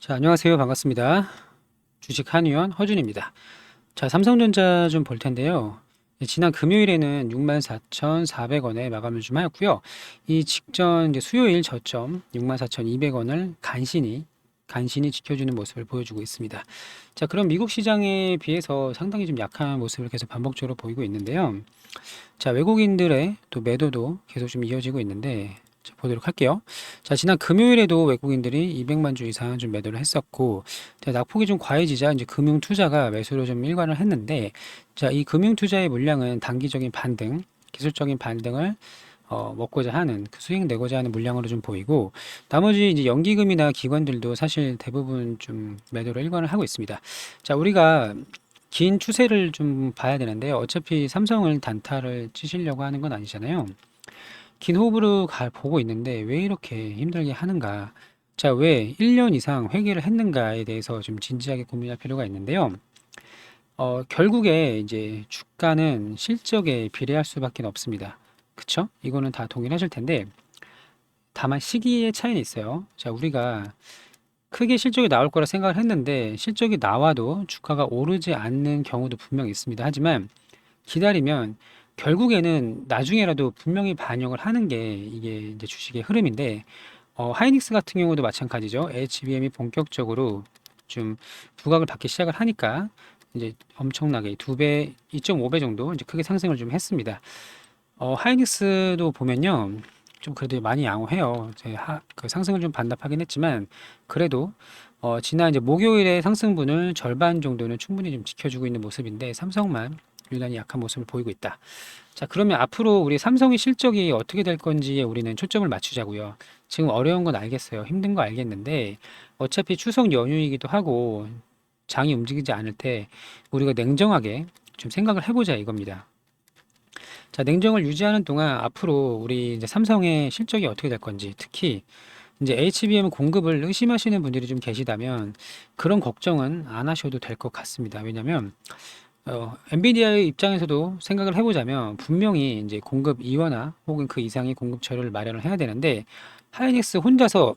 자, 안녕하세요. 반갑습니다. 주식 한의원 허준입니다. 자, 삼성전자 좀 볼 텐데요. 지난 금요일에는 64,400원에 마감을 좀 하였고요. 이 직전 이제 수요일 저점 64,200원을 간신히 지켜주는 모습을 보여주고 있습니다. 자, 그럼 미국 시장에 비해서 상당히 좀 약한 모습을 계속 반복적으로 보이고 있는데요. 자, 외국인들의 또 매도도 계속 좀 이어지고 있는데, 자, 보도록 할게요. 자, 지난 금요일에도 외국인들이 200만 주 이상 좀 매도를 했었고, 자, 낙폭이 좀 과해지자 이제 금융 투자가 매수로 좀 일관을 했는데, 자, 이 금융 투자의 물량은 단기적인 반등, 기술적인 반등을 먹고자 하는 그 수익 내고자 하는 물량으로 좀 보이고, 나머지 이제 연기금이나 기관들도 사실 대부분 좀 매도를 일관을 하고 있습니다. 자, 우리가 긴 추세를 좀 봐야 되는데요. 어차피 삼성을 단타를 치시려고 하는 건 아니잖아요. 긴 호흡으로 보고 있는데 왜 이렇게 힘들게 하는가? 자, 왜 1년 이상 회귀를 했는가에 대해서 좀 진지하게 고민할 필요가 있는데요. 결국에 이제 주가는 실적에 비례할 수밖에 없습니다. 그쵸? 이거는 다 동일하실 텐데, 다만 시기의 차이는 있어요. 자, 우리가 크게 실적이 나올 거라 생각을 했는데, 실적이 나와도 주가가 오르지 않는 경우도 분명히 있습니다. 하지만 기다리면 결국에는 나중에라도 분명히 반영을 하는 게 이게 이제 주식의 흐름인데, 하이닉스 같은 경우도 마찬가지죠. HBM이 본격적으로 좀 부각을 받기 시작을 하니까 이제 엄청나게 2배, 2.5배 정도 이제 크게 상승을 좀 했습니다. 하이닉스도 보면요. 좀 그래도 많이 양호해요. 그 상승을 좀 반납하긴 했지만, 그래도, 지난 이제 목요일에 상승분을 절반 정도는 충분히 좀 지켜주고 있는 모습인데, 삼성만 유난히 약한 모습을 보이고 있다. 자, 그러면 앞으로 우리 삼성의 실적이 어떻게 될 건지에 우리는 초점을 맞추자고요. 지금 어려운 건 알겠어요. 힘든 거 알겠는데, 어차피 추석 연휴이기도 하고, 장이 움직이지 않을 때, 우리가 냉정하게 좀 생각을 해보자 이겁니다. 자, 냉정을 유지하는 동안 앞으로 우리 이제 삼성의 실적이 어떻게 될 건지, 특히 이제 HBM 공급을 의심하시는 분들이 좀 계시다면 그런 걱정은 안 하셔도 될 것 같습니다. 왜냐면 엔비디아의 입장에서도 생각을 해보자면 분명히 이제 공급 이완화 혹은 그 이상의 공급 처리를 마련을 해야 되는데, 하이닉스 혼자서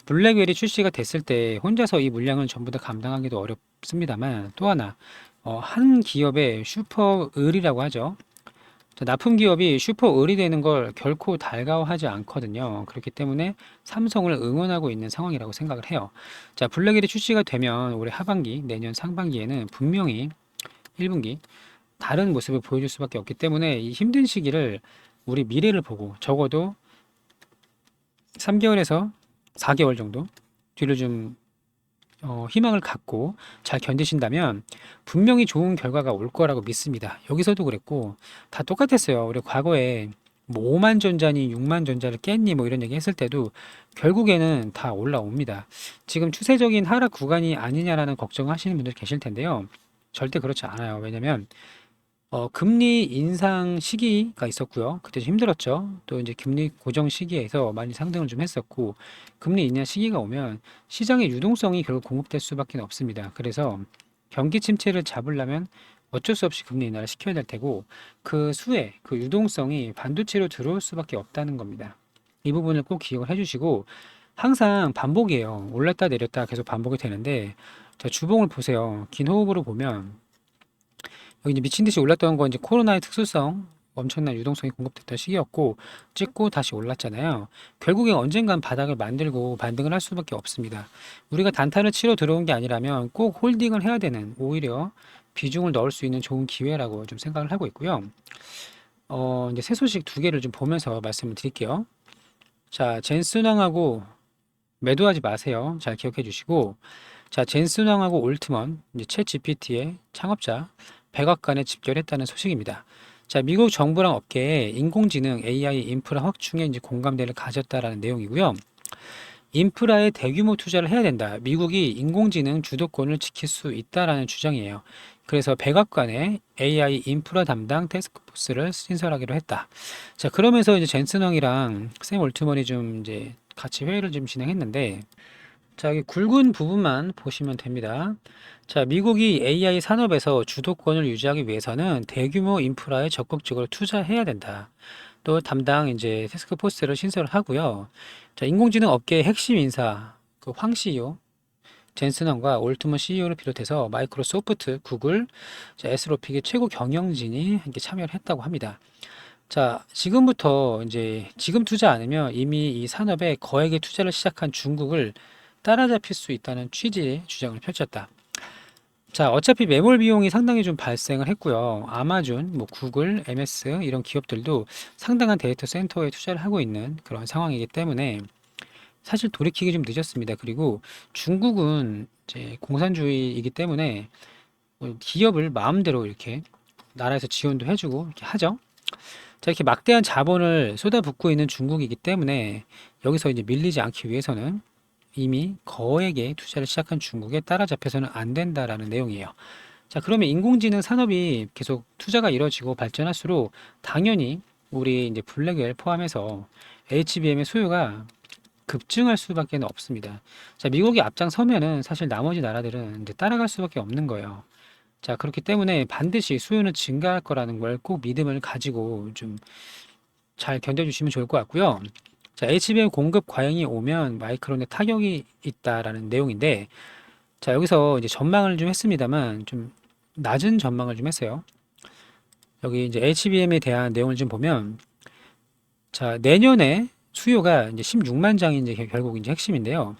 블랙웰이 출시가 됐을 때 혼자서 이 물량을 전부 다 감당하기도 어렵습니다만, 또 하나 한 기업의 슈퍼 을이라고 하죠. 자, 납품 기업이 슈퍼 을이 되는 걸 결코 달가워하지 않거든요. 그렇기 때문에 삼성을 응원하고 있는 상황이라고 생각을 해요. 자, 블랙웰이 출시가 되면 올해 하반기, 내년 상반기에는 분명히 1분기 다른 모습을 보여줄 수밖에 없기 때문에 이 힘든 시기를 우리 미래를 보고 적어도 3개월에서 4개월 정도 뒤를 좀 희망을 갖고 잘 견디신다면 분명히 좋은 결과가 올 거라고 믿습니다. 여기서도 그랬고 다 똑같았어요. 우리 과거에 뭐 5만 전자니 6만 전자를 깼니 뭐 이런 얘기 했을 때도 결국에는 다 올라옵니다. 지금 추세적인 하락 구간이 아니냐라는 걱정하시는 분들 계실 텐데요. 절대 그렇지 않아요. 왜냐면 금리 인상 시기가 있었고요. 그때 좀 힘들었죠. 또 이제 금리 고정 시기에서 많이 상승을 좀 했었고, 금리 인하 시기가 오면 시장의 유동성이 결국 공급될 수밖에 없습니다. 그래서 경기 침체를 잡으려면 어쩔 수 없이 금리 인하를 시켜야 될 테고, 그 수혜, 그 유동성이 반도체로 들어올 수밖에 없다는 겁니다. 이 부분을 꼭 기억을 해주시고, 항상 반복이에요. 올랐다 내렸다 계속 반복이 되는데, 자, 주봉을 보세요. 긴 호흡으로 보면, 여기 이제 미친 듯이 올랐던 건 이제 코로나의 특수성, 엄청난 유동성이 공급됐던 시기였고, 찍고 다시 올랐잖아요. 결국에 언젠간 바닥을 만들고 반등을 할 수밖에 없습니다. 우리가 단타를 치러 들어온 게 아니라면 꼭 홀딩을 해야 되는, 오히려 비중을 넣을 수 있는 좋은 기회라고 좀 생각을 하고 있고요. 이제 새 소식 두 개를 좀 보면서 말씀을 드릴게요. 자, 젠슨왕하고 매도하지 마세요. 잘 기억해 주시고, 자, 젠슨왕하고 올트먼, 이제 챗 GPT의 창업자, 백악관에 집결했다는 소식입니다. 자, 미국 정부랑 업계에 인공지능 AI 인프라 확충에 이제 공감대를 가졌다라는 내용이고요. 인프라에 대규모 투자를 해야 된다. 미국이 인공지능 주도권을 지킬 수 있다라는 주장이에요. 그래서 백악관에 AI 인프라 담당 태스크포스를 신설하기로 했다. 자, 그러면서 이제 젠슨왕이랑 샘 올트먼이 좀 이제 같이 회의를 좀 진행했는데, 자, 여기 굵은 부분만 보시면 됩니다. 자, 미국이 AI 산업에서 주도권을 유지하기 위해서는 대규모 인프라에 적극적으로 투자해야 된다. 또 담당 이제 태스크포스를 신설을 하고요. 자, 인공지능 업계의 핵심 인사, 그 황 CEO, 젠슨왕과 올트먼 CEO를 비롯해서 마이크로소프트, 구글, 자, 에스로픽의 최고 경영진이 함께 참여를 했다고 합니다. 자, 지금부터 이제 지금 투자 않으면 이미 이 산업에 거액의 투자를 시작한 중국을 따라잡힐 수 있다는 취지의 주장을 펼쳤다. 자, 어차피 매몰 비용이 상당히 좀 발생을 했고요. 아마존, 뭐 구글, MS 이런 기업들도 상당한 데이터 센터에 투자를 하고 있는 그런 상황이기 때문에 사실 돌이키기 좀 늦었습니다. 그리고 중국은 이제 공산주의이기 때문에 뭐 기업을 마음대로 이렇게 나라에서 지원도 해주고 이렇게 하죠. 자, 이렇게 막대한 자본을 쏟아붓고 있는 중국이기 때문에 여기서 이제 밀리지 않기 위해서는 이미 거액의 투자를 시작한 중국에 따라잡혀서는 안 된다라는 내용이에요. 자, 그러면 인공지능 산업이 계속 투자가 이뤄지고 발전할수록 당연히 우리 이제 블랙웰 포함해서 HBM의 수요가 급증할 수밖에 없습니다. 자, 미국이 앞장서면은 사실 나머지 나라들은 이제 따라갈 수밖에 없는 거예요. 자, 그렇기 때문에 반드시 수요는 증가할 거라는 걸 꼭 믿음을 가지고 좀 잘 견뎌주시면 좋을 것 같고요. 자, HBM 공급 과잉이 오면 마이크론에 타격이 있다라는 내용인데, 자, 여기서 이제 전망을 좀 했습니다만, 좀 낮은 전망을 좀 했어요. 여기 이제 HBM에 대한 내용을 좀 보면, 자, 내년에 수요가 이제 16만 장이 이제 결국 이제 핵심인데요.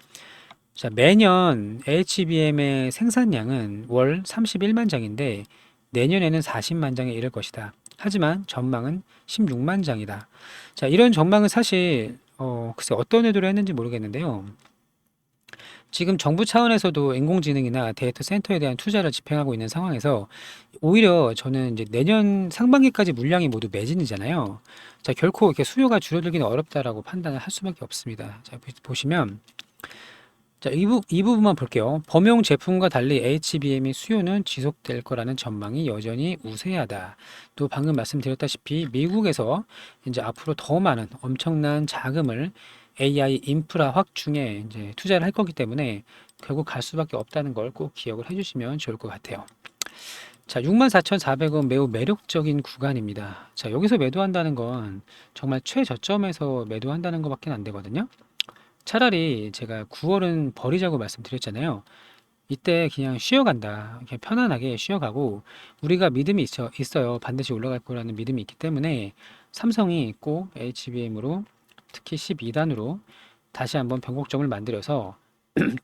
자, 매년 HBM의 생산량은 월 31만 장인데 내년에는 40만 장에 이를 것이다. 하지만 전망은 16만 장이다. 자, 이런 전망은 사실 글쎄 어떤 의도로 했는지 모르겠는데요. 지금 정부 차원에서도 인공지능이나 데이터 센터에 대한 투자를 집행하고 있는 상황에서 오히려 저는 이제 내년 상반기까지 물량이 모두 매진이잖아요. 자, 결코 이렇게 수요가 줄어들기는 어렵다라고 판단을 할 수밖에 없습니다. 자, 보시면 자, 이 부분만 볼게요. 범용 제품과 달리 HBM의 수요는 지속될 거라는 전망이 여전히 우세하다. 또 방금 말씀드렸다시피 미국에서 이제 앞으로 더 많은 엄청난 자금을 AI 인프라 확충에 이제 투자를 할 거기 때문에 결국 갈 수밖에 없다는 걸 꼭 기억을 해주시면 좋을 것 같아요. 자, 64,400원 매우 매력적인 구간입니다. 자, 여기서 매도한다는 건 정말 최저점에서 매도한다는 것밖에 안 되거든요. 차라리 제가 9월은 버리자고 말씀드렸잖아요. 이때 그냥 쉬어간다. 그냥 편안하게 쉬어가고 우리가 믿음이 있어요. 반드시 올라갈 거라는 믿음이 있기 때문에 삼성이 꼭 HBM으로 특히 12단으로 다시 한번 변곡점을 만들어서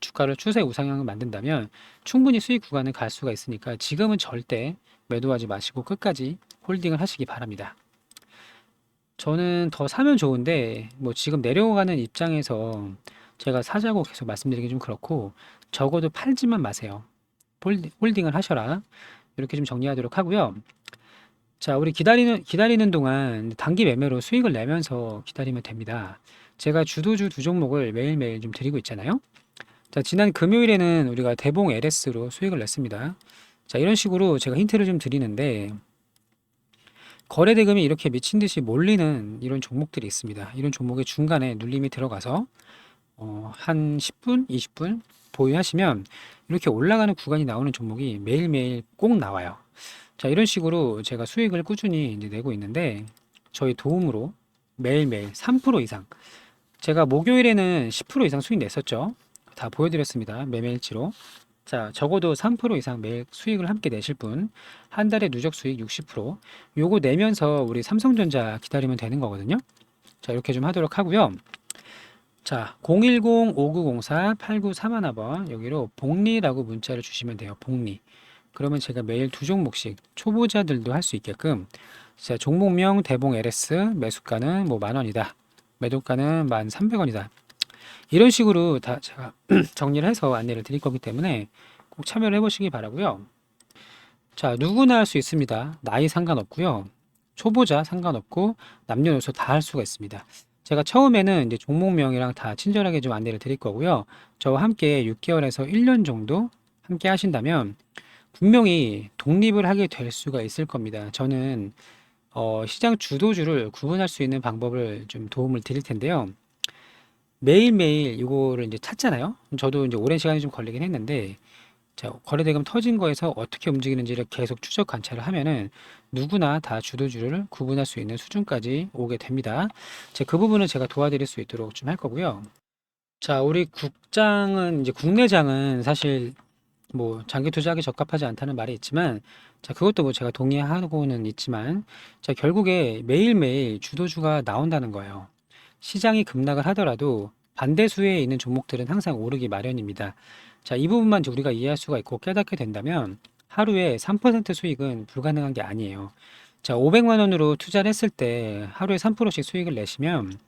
주가를 추세 우상향을 만든다면 충분히 수익 구간을 갈 수가 있으니까 지금은 절대 매도하지 마시고 끝까지 홀딩을 하시기 바랍니다. 저는 더 사면 좋은데 뭐 지금 내려가는 입장에서 제가 사자고 계속 말씀드리기 좀 그렇고 적어도 팔지만 마세요. 홀딩을 하셔라. 이렇게 좀 정리하도록 하고요. 자, 우리 기다리는 동안 단기 매매로 수익을 내면서 기다리면 됩니다. 제가 주도주 두 종목을 매일매일 좀 드리고 있잖아요. 자, 지난 금요일에는 우리가 대봉 LS로 수익을 냈습니다. 자, 이런 식으로 제가 힌트를 좀 드리는데 거래 대금이 이렇게 미친 듯이 몰리는 이런 종목들이 있습니다. 이런 종목의 중간에 눌림이 들어가서 한 10분, 20분 보유하시면 이렇게 올라가는 구간이 나오는 종목이 매일매일 꼭 나와요. 자, 이런 식으로 제가 수익을 꾸준히 이제 내고 있는데 저희 도움으로 매일매일 3% 이상 제가 목요일에는 10% 이상 수익 냈었죠. 다 보여드렸습니다. 매매일치로. 자, 적어도 3% 이상 매일 수익을 함께 내실 분, 한 달에 누적 수익 60%, 요거 내면서 우리 삼성전자 기다리면 되는 거거든요. 자, 이렇게 좀 하도록 하고요. 자, 010-5904-8931번 여기로 복리라고 문자를 주시면 돼요. 복리. 그러면 제가 매일 두 종목씩 초보자들도 할 수 있게끔 자, 종목명 대봉 LS 매수가는 뭐 10,000원이다. 매도가는 1,300원이다. 이런 식으로 다 제가 정리를 해서 안내를 드릴 거기 때문에 꼭 참여를 해보시기 바라고요. 자, 누구나 할 수 있습니다. 나이 상관없고요. 초보자 상관없고 남녀노소 다 할 수가 있습니다. 제가 처음에는 이제 종목명이랑 다 친절하게 좀 안내를 드릴 거고요. 저와 함께 6개월에서 1년 정도 함께 하신다면 분명히 독립을 하게 될 수가 있을 겁니다. 저는 시장 주도주를 구분할 수 있는 방법을 좀 도움을 드릴 텐데요. 매일매일 이거를 이제 찾잖아요. 저도 이제 오랜 시간이 좀 걸리긴 했는데, 자, 거래대금 터진 거에서 어떻게 움직이는지를 계속 추적 관찰을 하면은 누구나 다 주도주를 구분할 수 있는 수준까지 오게 됩니다. 그 부분은 제가 도와드릴 수 있도록 좀 할 거고요. 자, 우리 국장은 이제 국내장은 사실 뭐 장기 투자하기 적합하지 않다는 말이 있지만, 자, 그것도 뭐 제가 동의하고는 있지만, 자, 결국에 매일매일 주도주가 나온다는 거예요. 시장이 급락을 하더라도 반대수에 있는 종목들은 항상 오르기 마련입니다. 자, 이 부분만 이제 우리가 이해할 수가 있고 깨닫게 된다면 하루에 3% 수익은 불가능한 게 아니에요. 자, 500만 원으로 투자를 했을 때 하루에 3%씩 수익을 내시면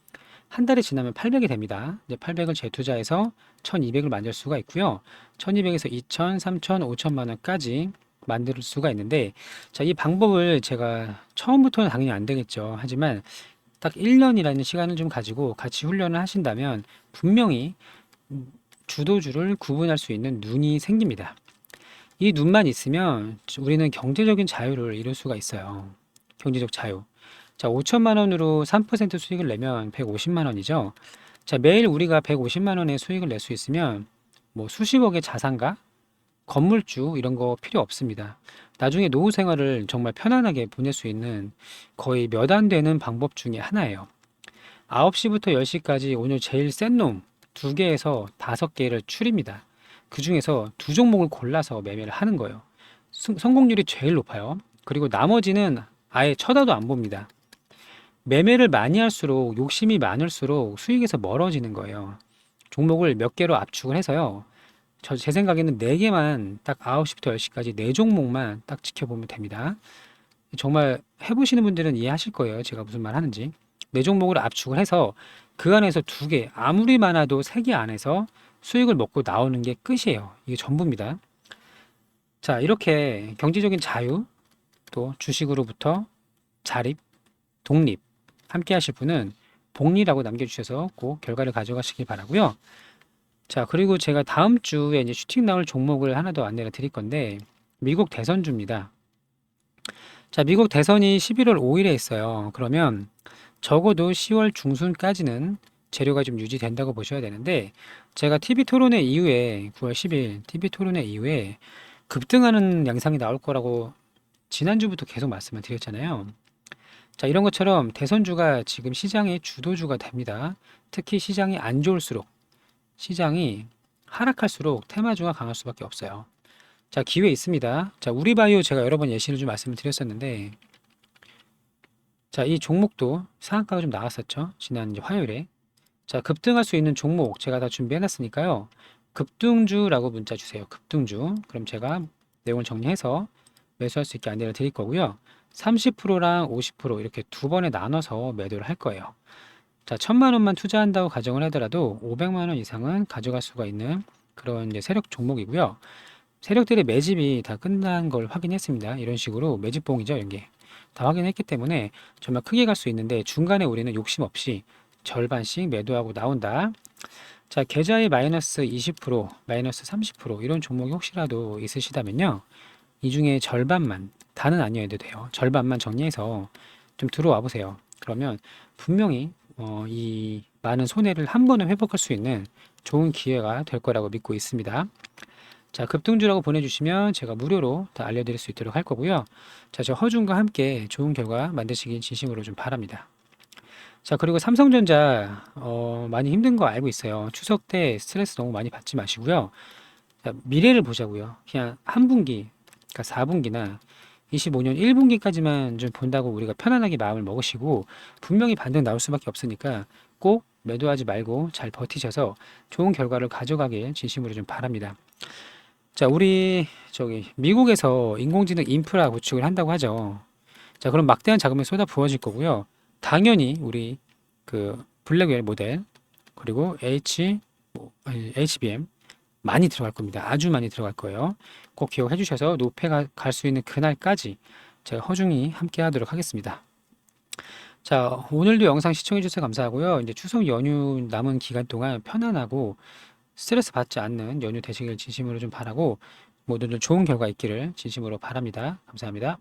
한 달이 지나면 800이 됩니다. 이제 800을 재투자해서 1200을 만들 수가 있고요. 1200에서 2000, 3000, 5000만 원까지 만들 수가 있는데, 자, 이 방법을 제가 처음부터는 당연히 안 되겠죠. 하지만 딱 1년이라는 시간을 좀 가지고 같이 훈련을 하신다면 분명히 주도주를 구분할 수 있는 눈이 생깁니다. 이 눈만 있으면 우리는 경제적인 자유를 이룰 수가 있어요. 경제적 자유. 자, 5천만 원으로 3% 수익을 내면 150만 원이죠. 자, 매일 우리가 150만 원의 수익을 낼 수 있으면 뭐 수십억의 자산가, 건물주 이런 거 필요 없습니다. 나중에 노후 생활을 정말 편안하게 보낼 수 있는 거의 몇 안 되는 방법 중에 하나예요. 9시부터 10시까지 오늘 제일 센 놈 2개에서 5개를 추립니다. 그 중에서 두 종목을 골라서 매매를 하는 거예요. 성공률이 제일 높아요. 그리고 나머지는 아예 쳐다도 안 봅니다. 매매를 많이 할수록 욕심이 많을수록 수익에서 멀어지는 거예요. 종목을 몇 개로 압축을 해서요. 제 생각에는 4개만 딱 9시부터 10시까지 4종목만 딱 지켜보면 됩니다. 정말 해보시는 분들은 이해하실 거예요. 제가 무슨 말 하는지. 4종목을 압축을 해서 그 안에서 2개, 아무리 많아도 3개 안에서 수익을 먹고 나오는 게 끝이에요. 이게 전부입니다. 자, 이렇게 경제적인 자유, 또 주식으로부터 자립, 독립, 함께 하실 분은 복리라고 남겨주셔서 꼭 결과를 가져가시길 바라고요. 자, 그리고 제가 다음 주에 이제 슈팅 나올 종목을 하나 더 안내를 드릴 건데, 미국 대선주입니다. 자, 미국 대선이 11월 5일에 있어요. 그러면 적어도 10월 중순까지는 재료가 좀 유지된다고 보셔야 되는데, 제가 TV 토론회 이후에 9월 10일 TV 토론회 이후에 급등하는 양상이 나올 거라고 지난주부터 계속 말씀을 드렸잖아요. 자, 이런 것처럼 대선주가 지금 시장의 주도주가 됩니다. 특히 시장이 안 좋을수록, 시장이 하락할수록 테마주가 강할 수밖에 없어요. 자, 기회 있습니다. 자, 우리바이오 제가 여러 번 예시를 좀 말씀을 드렸었는데, 자, 이 종목도 상한가가 좀 나왔었죠. 지난 이제 화요일에. 자, 급등할 수 있는 종목 제가 다 준비해놨으니까요. 급등주라고 문자 주세요. 급등주. 그럼 제가 내용을 정리해서 매수할 수 있게 안내를 드릴 거고요. 30%랑 50% 이렇게 두 번에 나눠서 매도를 할 거예요. 자, 1000만 원만 투자한다고 가정을 하더라도 500만 원 이상은 가져갈 수가 있는 그런 이제 세력 종목이고요. 세력들의 매집이 다 끝난 걸 확인했습니다. 이런 식으로 매집봉이죠, 이런 게. 다 확인했기 때문에 정말 크게 갈 수 있는데 중간에 우리는 욕심 없이 절반씩 매도하고 나온다. 자, 계좌에 마이너스 20%, 마이너스 30% 이런 종목이 혹시라도 있으시다면요. 이 중에 절반만, 다는 아니어도 돼요. 절반만 정리해서 좀 들어와 보세요. 그러면 분명히 이 많은 손해를 한 번에 회복할 수 있는 좋은 기회가 될 거라고 믿고 있습니다. 자, 급등주라고 보내주시면 제가 무료로 다 알려드릴 수 있도록 할 거고요. 자, 저 허준과 함께 좋은 결과 만드시길 진심으로 좀 바랍니다. 자, 그리고 삼성전자 많이 힘든 거 알고 있어요. 추석 때 스트레스 너무 많이 받지 마시고요. 자, 미래를 보자고요. 그냥 한 분기, 그러니까 4분기나 25년 1분기까지만 좀 본다고 우리가 편안하게 마음을 먹으시고 분명히 반등 나올 수밖에 없으니까 꼭 매도하지 말고 잘 버티셔서 좋은 결과를 가져가길 진심으로 좀 바랍니다. 자, 우리 저기 미국에서 인공지능 인프라 구축을 한다고 하죠. 자, 그럼 막대한 자금이 쏟아 부어질 거고요. 당연히 우리 그 블랙웰 모델 그리고 HBM 많이 들어갈 겁니다. 아주 많이 들어갈 거예요. 꼭 기억해 주셔서 노폐가 갈 수 있는 그날까지 제가 허중히 함께 하도록 하겠습니다. 자, 오늘도 영상 시청해 주셔서 감사하고요. 이제 추석 연휴 남은 기간 동안 편안하고 스트레스 받지 않는 연휴 되시길 진심으로 좀 바라고 모두들 좋은 결과 있기를 진심으로 바랍니다. 감사합니다.